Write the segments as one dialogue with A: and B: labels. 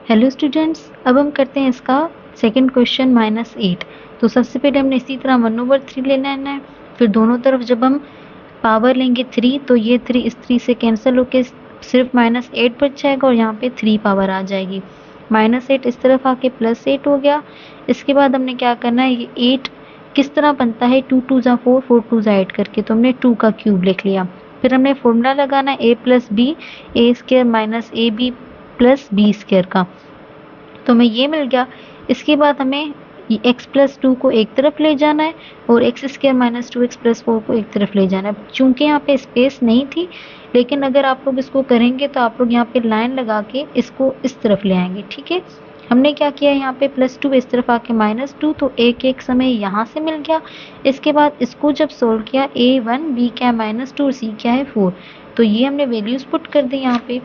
A: Hello students, अब हम करते हैं इसका सेकंड क्वेश्चन -8। तो सबसे पहले हमने इसी तरह 1/3 लेना है, फिर दोनों तरफ जब हम पावर लेंगे 3 तो ये 3 इस 3 से कैंसिल होके सिर्फ -8 बच जाएगा और यहाँ पे 3 पावर आ जाएगी। -8 इस तरफ आके +8 हो गया। इसके बाद हमने क्या करना है, ये 8 किस तरह बनता है, 2 2 ज़ा 4 4 2 ज़ा 8 करके, तो हमने 2 का क्यूब लिख लिया। फिर हमने फॉर्मूला लगाना है a+b a² - ab + b² का, तो हमें ये मिल गया। इसके बाद हमें x+2 को एक तरफ ले जाना है और x² - 2x + 4 को एक तरफ ले जाना है। चूंकि यहाँ पे स्पेस नहीं थी, लेकिन अगर आप लोग इसको करेंगे तो आप लोग यहाँ पे लाइन लगा के इसको इस तरफ ले आएंगे। ठीक है, हमने क्या किया, यहाँ पे +2 इस तरफ आके -2, तो एक हमें यहाँ से मिल गया। इसके बाद इसको जब सोल्व किया, a1 b क्या है -2 और c क्या है 4, तो ये हमने वैल्यूज पुट कर दी यहाँ पे।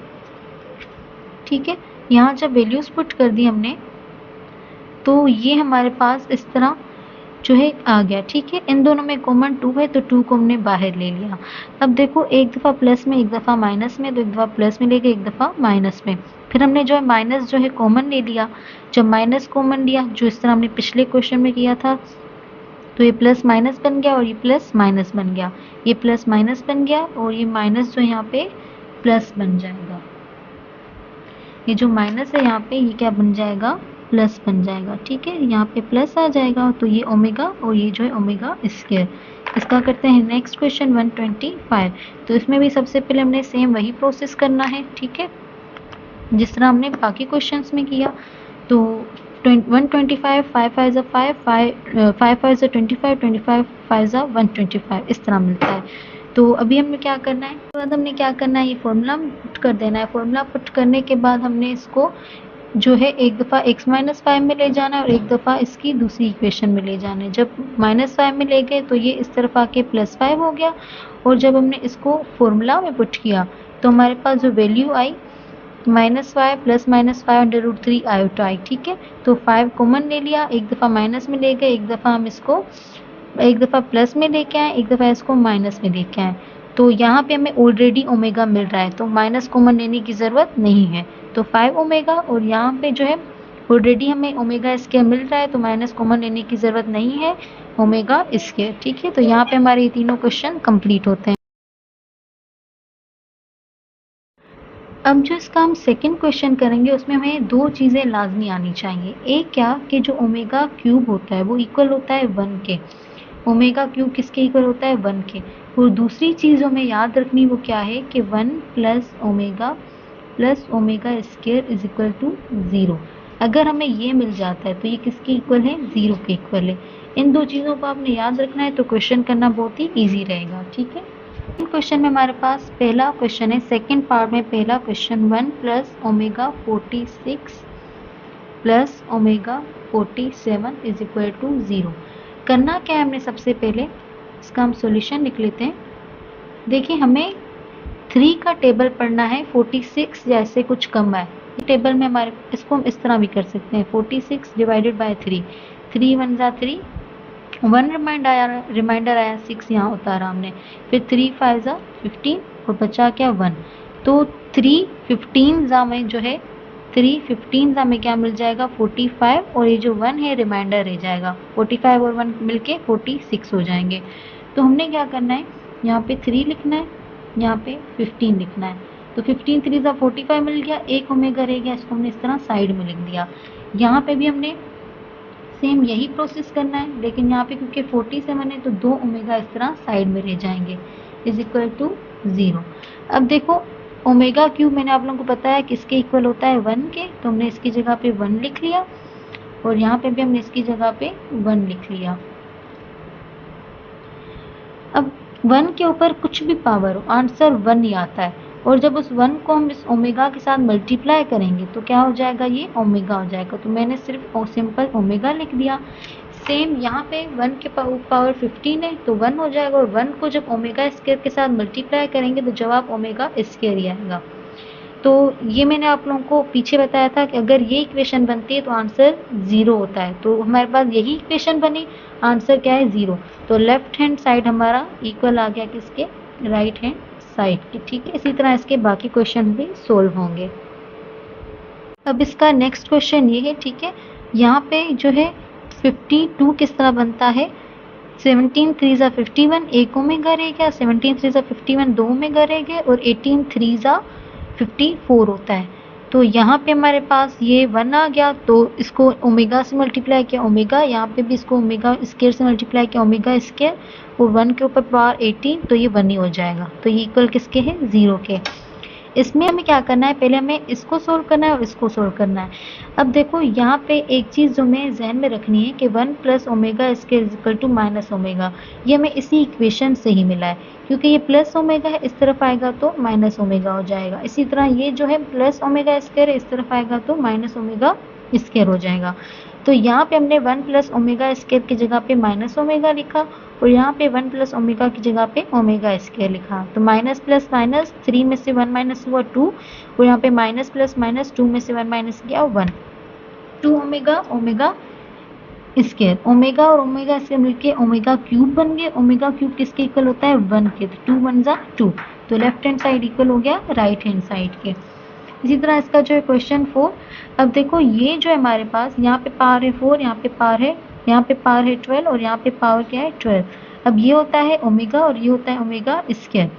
A: ठीक है, यहाँ जब वैल्यूज पुट कर दी हमने तो ये हमारे पास इस तरह जो है आ गया। ठीक है, इन दोनों में कॉमन 2 है तो 2 को हमने बाहर ले लिया। अब देखो, एक दफ़ा प्लस में एक दफ़ा माइनस में, तो एक दफ़ा प्लस में लेके एक दफ़ा माइनस में, फिर हमने जो है माइनस जो है कॉमन ले लिया। जब माइनस कॉमन लिया, जो इस तरह हमने पिछले क्वेश्चन में किया था, तो ये प्लस माइनस बन गया और ये प्लस माइनस बन गया, ये प्लस माइनस बन गया और ये माइनस जो यहाँ पे प्लस बन जाएगा। ये जो माइनस है यहाँ पे, ये क्या बन जाएगा, प्लस बन जाएगा। ठीक है, यहाँ पे प्लस आ जाएगा, तो ये ओमेगा और ये जो है ओमेगा स्क्वायर। इसका करते हैं नेक्स्ट क्वेश्चन 125। तो इसमें भी सबसे पहले हमने सेम वही प्रोसेस करना है। ठीक है, जिस तरह हमने बाकी क्वेश्चंस में किया। तो 125 5 5 5 5 5 25 25 5 125 इस तरह मिलता है। तो अभी हमें क्या करना है, उसके बाद हमने क्या करना है, ये फॉर्मूला पुट कर देना है। फॉर्मूला पुट करने के बाद हमने इसको जो है एक दफ़ा x - 5 में ले जाना है और एक दफ़ा इसकी दूसरी इक्वेशन में ले जाना है। जब -5 में ले गए तो ये इस तरफ आके +5 हो गया, और जब हमने इसको फॉर्मूला में पुट किया तो हमारे पास जो वैल्यू आई -5 + -5√3 आयोटा आई। ठीक है, तो 5 कॉमन ले लिया, एक दफ़ा माइनस में ले गए, एक दफ़ा हम इसको एक दफ़ा प्लस में लेके आए, एक दफ़ा इसको माइनस में लेके आए। तो यहाँ पे हमें ऑलरेडी ओमेगा मिल रहा है, तो माइनस कॉमन लेने की ज़रूरत नहीं है। तो 5 ओमेगा, और यहाँ पे जो है ऑलरेडी हमें ओमेगा स्क्वायर मिल रहा है, तो माइनस कॉमन लेने की ज़रूरत नहीं है, ओमेगा स्क्वायर। ठीक है, तो यहाँ पे हमारे ये तीनों क्वेश्चन कंप्लीट होते हैं। अब जो इसका हम सेकंड क्वेश्चन करेंगे, उसमें हमें दो चीज़ें लाजमी आनी चाहिए। एक क्या, कि जो ओमेगा क्यूब होता है वो इक्वल होता है 1 के। ओमेगा क्यूब किसके इक्वल होता है, 1 के। और दूसरी चीज़ हमें याद रखनी वो क्या है, कि 1 + omega square is equal to 0। अगर हमें ये मिल जाता है तो ये किसके इक्वल है, 0 के इक्वल है। इन दो चीज़ों को आपने याद रखना है, तो क्वेश्चन करना बहुत ही ईजी रहेगा। ठीक है, क्वेश्चन में हमारे पास पहला क्वेश्चन है, सेकंड पार्ट में पहला question 1 + omega 46 + omega 47 is equal to 0। करना क्या है, हमने सबसे पहले इसका हम सॉल्यूशन लिख लेते हैं। देखिए, हमें 3 का टेबल पढ़ना है, 46 जैसे कुछ कम है टेबल में हमारे, इसको हम इस तरह भी कर सकते हैं, 46 डिवाइडेड बाय 3, 3 1 ज़ा 3, 1 रिमाइंडर आया 6 यहाँ उतारा हमने, फिर 3 5 ज़ा 15 और बचा क्या 1। तो 3 15 ज़ा में जो है 3 15 ज़ा में क्या मिल जाएगा 45, और ये जो 1 है रिमाइंडर रह जाएगा, 45 और 1 मिलके 46 हो जाएंगे। तो हमने क्या करना है, यहाँ पे 3 लिखना है, यहाँ पे 15 लिखना है। तो 15 3 ज़ा 45 मिल गया, एक ओमेगा रह गया, इसको हमने इस तरह साइड में लिख दिया। यहाँ पे भी हमने सेम यही प्रोसेस करना है, लेकिन यहाँ पे क्योंकि 47 है तो 2 ओमेगा इस तरह साइड में रह जाएंगे, इज इक्वल टू 0। अब देखो, ओमेगा क्यूब मैंने आप लोगों को बताया किसके इक्वल होता है, 1 के, तो हमने इसकी जगह पे 1 लिख लिया, और यहाँ पे भी हमने इसकी जगह पे 1 लिख लिया। अब 1 के ऊपर कुछ भी पावर हो, आंसर 1 ही आता है, और जब उस 1 को हम इस ओमेगा के साथ मल्टीप्लाई करेंगे तो क्या हो जाएगा, ये ओमेगा हो जाएगा। तो मैंने सिर्फ सिंपल ओमेगा लिख दिया। सेम यहाँ पे 1 के पावर 15 है तो 1 हो जाएगा, और 1 को जब ओमेगा स्क्वायर के साथ मल्टीप्लाई करेंगे तो जवाब ओमेगा स्क्वायर ही आएगा। तो ये मैंने आप लोगों को पीछे बताया था कि अगर ये इक्वेशन बनती है तो आंसर 0 होता है, तो हमारे पास यही इक्वेशन बनी, आंसर क्या है 0। तो लेफ्ट हैंड साइड हमारा इक्वल आ गया किसके, राइट हैंड साइड के। ठीक है, इसी तरह इसके बाकी क्वेश्चन भी सोल्व होंगे। अब इसका नेक्स्ट क्वेश्चन ये है, ठीक है, यहाँ पे जो है 52 किस तरह बनता है, 17 3 जा 51 एक ओमेगा रह गया, 17 3 जा 51 दो ओमेगा रह गए और 18 3 जा 54 होता है। तो यहाँ पे हमारे पास ये 1 आ गया, तो इसको ओमेगा से मल्टीप्लाई किया ओमेगा, यहाँ पे भी इसको ओमेगा स्केयर से मल्टीप्लाई किया ओमेगा स्केयर और 1 के ऊपर पावर 18, तो ये 1 ही हो जाएगा। तो ये इक्वल किसके है, 0 के। इसमें हमें क्या करना है, पहले हमें इसको सोल्व करना है और इसको सोल्व करना है। अब देखो यहाँ पे एक चीज़ जो हमें जहन में रखनी है कि 1 plus omega square is equal to minus omega, ये हमें इसी इक्वेशन से ही मिला है, क्योंकि ये प्लस ओमेगा है, इस तरफ आएगा तो माइनस ओमेगा हो जाएगा। इसी तरह ये जो है प्लस ओमेगा स्केयर है, इस तरफ आएगा तो माइनस ओमेगा स्केयर हो जाएगा। तो यहाँ पे हमने 1 प्लस ओमेगा स्केयर की जगह पे माइनस ओमेगा लिखा और यहाँ पे 1 प्लस ओमेगा की जगह पे ओमेगा स्केयर लिखा। तो माइनस प्लस माइनस 3 में से 1 माइनस हुआ 2 और यहाँ पे माइनस प्लस माइनस 2 में से 1 माइनस गया 1, 2 ओमेगा ओमेगा स्केयर, ओमेगा और ओमेगा स्केयर मिलके ओमेगा क्यूब बन गए। ओमेगा क्यूब किसके इक्वल होता है, 1 के, तो 2 1 जा 2, तो लेफ्ट हैंड साइड इक्वल हो गया राइट हैंड साइड के। इसी तरह इसका जो है क्वेश्चन 4, अब देखो ये जो है हमारे पास यहाँ पे पावर है 4, यहाँ पे पावर है 12 और यहाँ पे पावर क्या है 12। अब ये होता है ओमेगा और ये होता है ओमेगा स्क्वायर,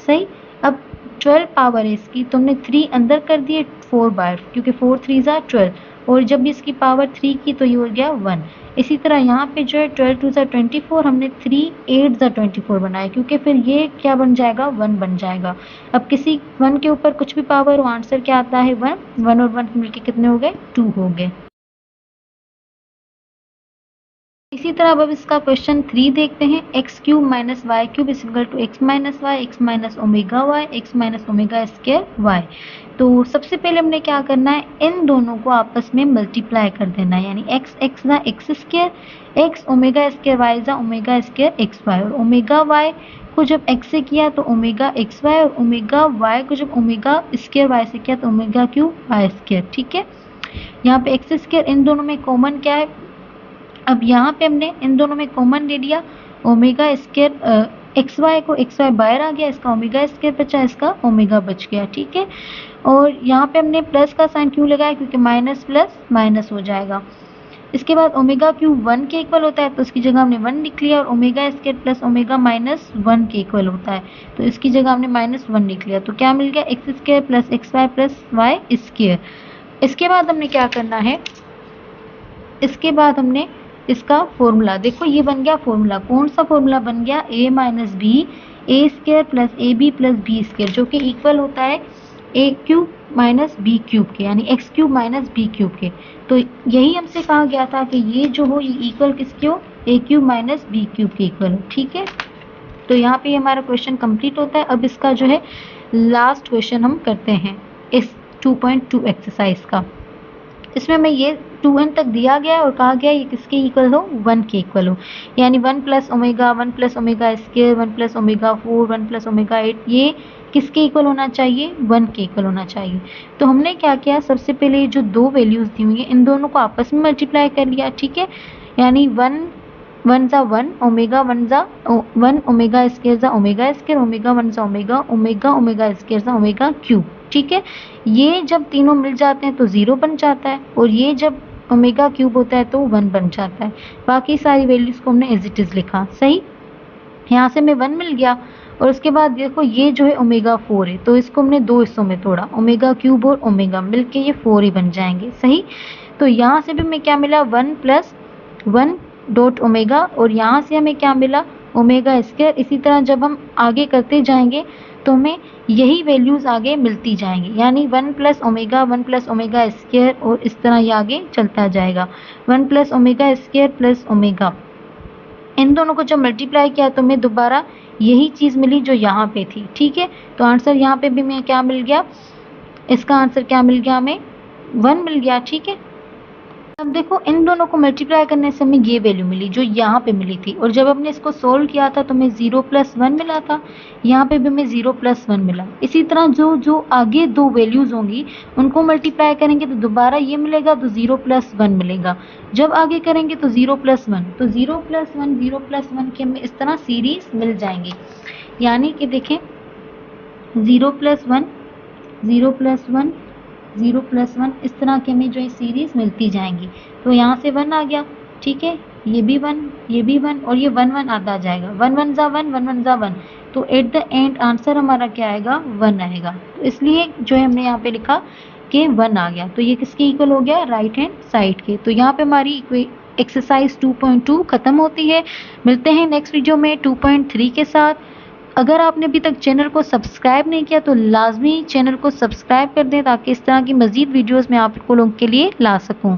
A: सही। अब 12 पावर है इसकी, तो हमने 3 अंदर कर दिए 4 बार, क्योंकि 4 3 जा 12 और जब इसकी पावर 3 की तो ये हो गया 1। इसी तरह यहाँ पे जो है 12 2 जा 24, हमने 3 8 जा 24 बनाया, क्योंकि फिर ये क्या बन जाएगा, 1 बन जाएगा। अब किसी 1 के ऊपर कुछ भी पावर हो, आंसर क्या आता है 1, 1 और 1 मिलके कितने हो गए, 2 हो गए। इसी तरह अब इसका क्वेश्चन 3 देखते हैं, x cube minus y cube is equal to x minus y, x minus omega y, x minus omega square y. तो सबसे पहले हमने क्या करना है, इन दोनों को आपस में मल्टीप्लाई कर देना है, यानी एक्स एक्स जा x square, x omega square y जा ओमेगा स्क्वायर एक्स वाई, और ओमेगा वाई को जब एक्स से किया तो ओमेगा एक्स वाई, और ओमेगा वाई को जब ओमेगा स्क्वायर वाई से किया तो ओमेगा क्यूब वाई स्क्वायर, ठीक है। यहाँ पे एक्स स्क्वायर इन दोनों में कॉमन क्या है, अब यहाँ पे हमने इन दोनों में कॉमन ले लिया, ओमेगा स्क्वायर एक्स वाई को एक्स वाई बाहर आ गया, इसका ओमेगा स्क्वायर बचा, इसका ओमेगा बच गया, ठीक है। और यहाँ पे हमने प्लस का साइन क्यों लगाया, क्योंकि माइनस प्लस माइनस हो जाएगा। इसके बाद ओमेगा क्यूब 1 के इक्वल होता है, तो इसकी जगह हमने 1 लिख लिया, और omega square plus omega minus 1 के इक्वल होता है, तो इसकी जगह हमने माइनस 1 लिख लिया। तो क्या मिल गया, x square plus x y plus y square. इसके बाद हमने क्या करना है, इसके बाद हमने इसका फॉर्मूला देखो, ये बन गया फॉर्मूला, कौन सा फॉर्मूला बन गया, a minus b a square plus a b plus b square, जो कि इक्वल होता है a cube minus b cube के, यानी x cube minus b cube के। तो यही हमसे कहा गया था कि ये जो हो ये इक्वल किसके हो, ए क्यूब माइनस बी क्यूब के इक्वल हो, ठीक है। तो यहाँ पे हमारा क्वेश्चन कंप्लीट होता है। अब इसका जो है लास्ट क्वेश्चन हम करते हैं इस 2.2 एक्सरसाइज का। इसमें हमें ये 2n तक दिया गया है और कहा गया ये किसके इक्वल हो, 1 के इक्वल हो, यानी 1 plus omega, 1 plus omega square, 1 plus omega 4, 1 plus omega 8, ये किसके इक्वल होना चाहिए, 1 के इक्वल होना चाहिए। तो हमने क्या किया, सबसे पहले जो दो वैल्यूज दी हुई है इन दोनों को आपस में मल्टीप्लाई कर लिया, ठीक है। यानी 1 1 जा 1 ओमेगा 1 जा 1 ओमेगा स्क्वायर जा ओमेगा स्क्वायर, ओमेगा 1 जा ओमेगा ओमेगा ओमेगा स्क्वायर जा ओमेगा क्यूब, ठीक है। ये जब तीनों मिल जाते हैं तो 0 बन जाता है, और ये जब ओमेगा क्यूब होता है तो 1 बन जाता है। बाकी सारी वैल्यूज को हमने एज इट इज लिखा, सही। यहाँ से हमें 1 मिल गया, और उसके बाद देखो ये जो है ओमेगा 4 है, तो इसको हमने दो हिस्सों में तोड़ा, ओमेगा क्यूब और ओमेगा मिलके ये 4 ही बन जाएंगे, सही। तो यहाँ से भी हमें क्या मिला, 1 प्लस 1 डॉट ओमेगा, और यहाँ से हमें क्या मिला, ओमेगा स्क्वायर। इसी तरह जब हम आगे करते जाएंगे तो हमें यही वैल्यूज आगे मिलती जाएंगी, यानी 1 plus omega, 1 plus omega square, और इस तरह ये आगे चलता जाएगा, 1 plus omega square plus omega. इन दोनों को जब मल्टीप्लाई किया तो हमें दोबारा यही चीज़ मिली जो यहाँ पे थी, ठीक है। तो आंसर यहाँ पे भी हमें क्या मिल गया, इसका आंसर क्या मिल गया, हमें 1 मिल गया, ठीक है। अब देखो इन दोनों को मल्टीप्लाई करने से हमें ये वैल्यू मिली जो यहाँ पे मिली थी, और जब हमने इसको सोल्व किया था तो हमें 0 प्लस 1 मिला था, यहाँ पे भी हमें 0 प्लस 1 मिला। इसी तरह जो आगे दो वैल्यूज होंगी उनको मल्टीप्लाई करेंगे तो दोबारा ये मिलेगा, तो 0 प्लस 1 मिलेगा। जब आगे करेंगे तो 0 प्लस 1, तो 0 प्लस 1 0 प्लस 1 की हमें इस तरह सीरीज मिल जाएंगी, यानी कि देखें 0 प्लस 1 0 प्लस 1 0 + 1 इस तरह की हमें जो है सीरीज़ मिलती जाएंगी। तो यहाँ से 1 आ गया, ठीक है, ये भी 1, ये भी 1 और ये 1 1 आता जाएगा, 1 1 ज़ा 1, 1 1 ज़ा 1। तो एट द एंड आंसर हमारा क्या आएगा, 1 आएगा। तो इसलिए जो है हमने यहाँ पे लिखा कि 1 आ गया। तो ये किसके इक्वल हो गया, राइट हैंड साइड के। तो यहाँ पे हमारी एक्सरसाइज 2.2 खत्म होती है। मिलते हैं नेक्स्ट वीडियो में 2.3 के साथ। अगर आपने अभी तक चैनल को सब्सक्राइब नहीं किया तो लाजमी चैनल को सब्सक्राइब कर दें ताकि इस तरह की मज़ीद वीडियोस मैं आप लोगों के लिए ला सकूं।